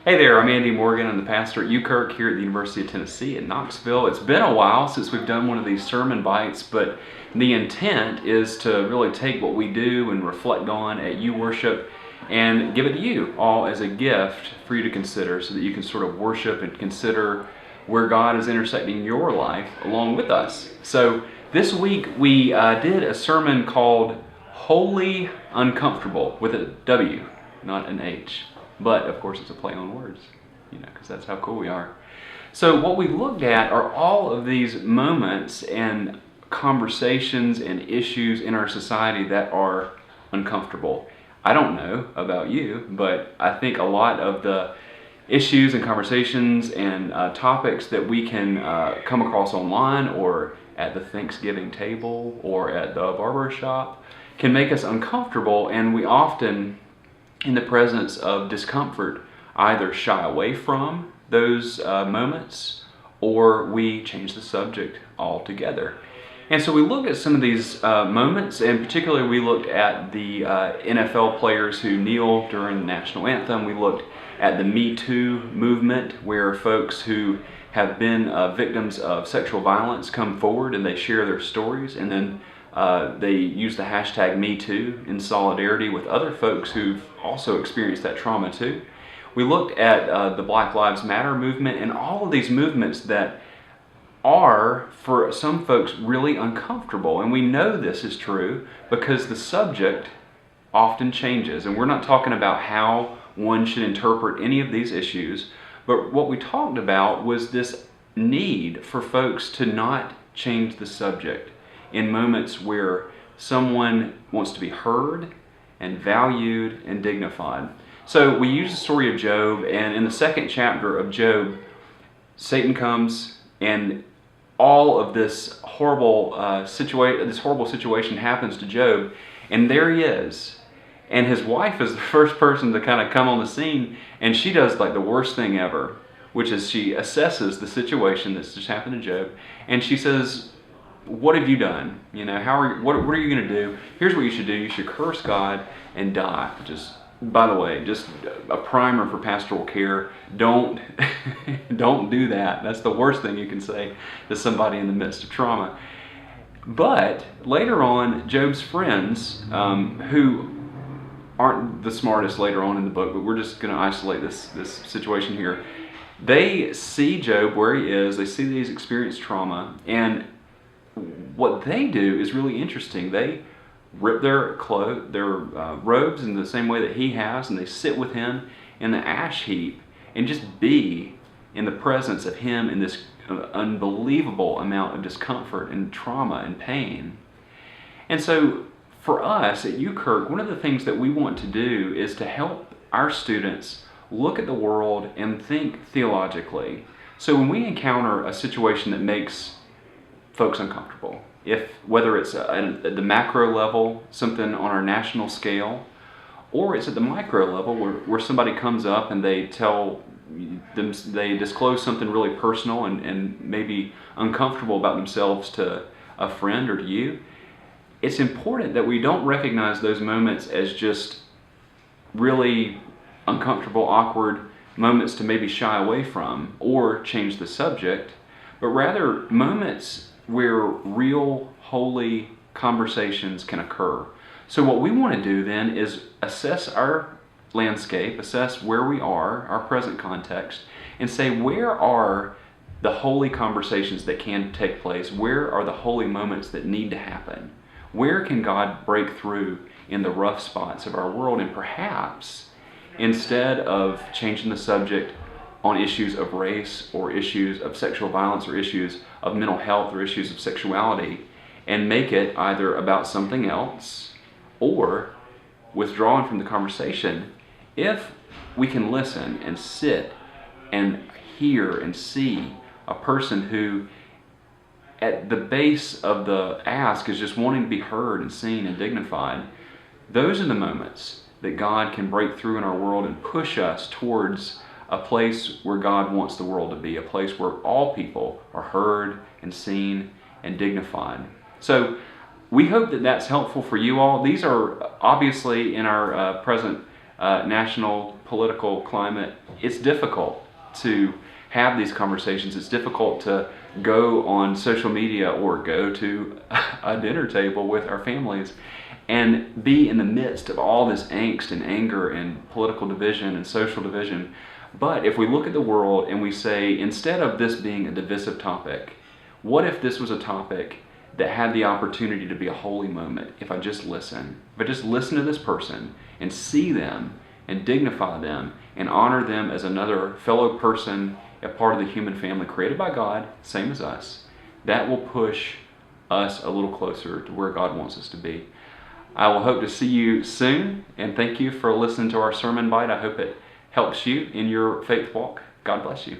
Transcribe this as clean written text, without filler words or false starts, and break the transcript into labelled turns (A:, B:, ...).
A: Hey there, I'm Andy Morgan. I'm the pastor at UKirk here at the University of Tennessee in Knoxville. It's been a while since we've done one of these sermon bites, but the intent is to really take what we do and reflect on at UWorship and give it to you all as a gift for you to consider so that you can sort of worship and consider where God is intersecting your life along with us. So this week we did a sermon called Wholly Uncomfortable with a W, not an H. But, of course, it's a play on words, because that's how cool we are. So what we looked at are all of these moments and conversations and issues in our society that are uncomfortable. I don't know about you, but I think a lot of the issues and conversations and topics that we can come across online or at the Thanksgiving table or at the barber shop can make us uncomfortable, and we often, in the presence of discomfort, either shy away from those moments or we change the subject altogether. And so we looked at some of these moments, and particularly we looked at the NFL players who kneel during the national anthem. We looked at the Me Too movement, where folks who have been victims of sexual violence come forward and they share their stories, and then they use the hashtag #MeToo in solidarity with other folks who've also experienced that trauma too. We looked at the Black Lives Matter movement and all of these movements that are, for some folks, really uncomfortable. And we know this is true because the subject often changes. And we're not talking about how one should interpret any of these issues, but what we talked about was this need for folks to not change the subject in moments where someone wants to be heard and valued and dignified. So we use the story of Job, and in the second chapter of Job, Satan comes and all of this horrible situation happens to Job, and there he is. And his wife is the first person to kind of come on the scene, and she does like the worst thing ever, which is she assesses the situation that's just happened to Job, and she says, "What have you done? What are you going to do? Here's what you should do. You should curse God and die." Just, by the way, just a primer for pastoral care. Don't do that. That's the worst thing you can say to somebody in the midst of trauma. But later on, Job's friends, who aren't the smartest later on in the book, but we're just going to isolate this situation here. They see Job where he is. They see that he's experienced trauma, and what they do is really interesting. They rip their robes in the same way that he has, and they sit with him in the ash heap and just be in the presence of him in this unbelievable amount of discomfort and trauma and pain. And so for us at UKirk, one of the things that we want to do is to help our students look at the world and think theologically. So when we encounter a situation that makes folks uncomfortable, whether it's at the macro level, something on our national scale, or it's at the micro level where somebody comes up and they disclose something really personal and maybe uncomfortable about themselves to a friend or to you, it's important that we don't recognize those moments as just really uncomfortable, awkward moments to maybe shy away from or change the subject, but rather moments where real, holy conversations can occur. So what we want to do then is assess our landscape, assess where we are, our present context, and say, where are the holy conversations that can take place? Where are the holy moments that need to happen? Where can God break through in the rough spots of our world? And perhaps, instead of changing the subject on issues of race or issues of sexual violence or issues of mental health or issues of sexuality, and make it either about something else or withdrawing from the conversation, if we can listen and sit and hear and see a person who at the base of the ask is just wanting to be heard and seen and dignified, those are the moments that God can break through in our world and push us towards a place where God wants the world to be, a place where all people are heard and seen and dignified. So we hope that that's helpful for you all. These are obviously in our present national political climate, it's difficult to have these conversations. It's difficult to go on social media or go to a dinner table with our families and be in the midst of all this angst and anger and political division and social division. But if we look at the world and we say, instead of this being a divisive topic, what if this was a topic that had the opportunity to be a holy moment? If I just listen to this person and see them and dignify them and honor them as another fellow person, a part of the human family created by God, same as us, that will push us a little closer to where God wants us to be. I will hope to see you soon, and thank you for listening to our sermon bite. I hope it helps you in your faith walk. God bless you.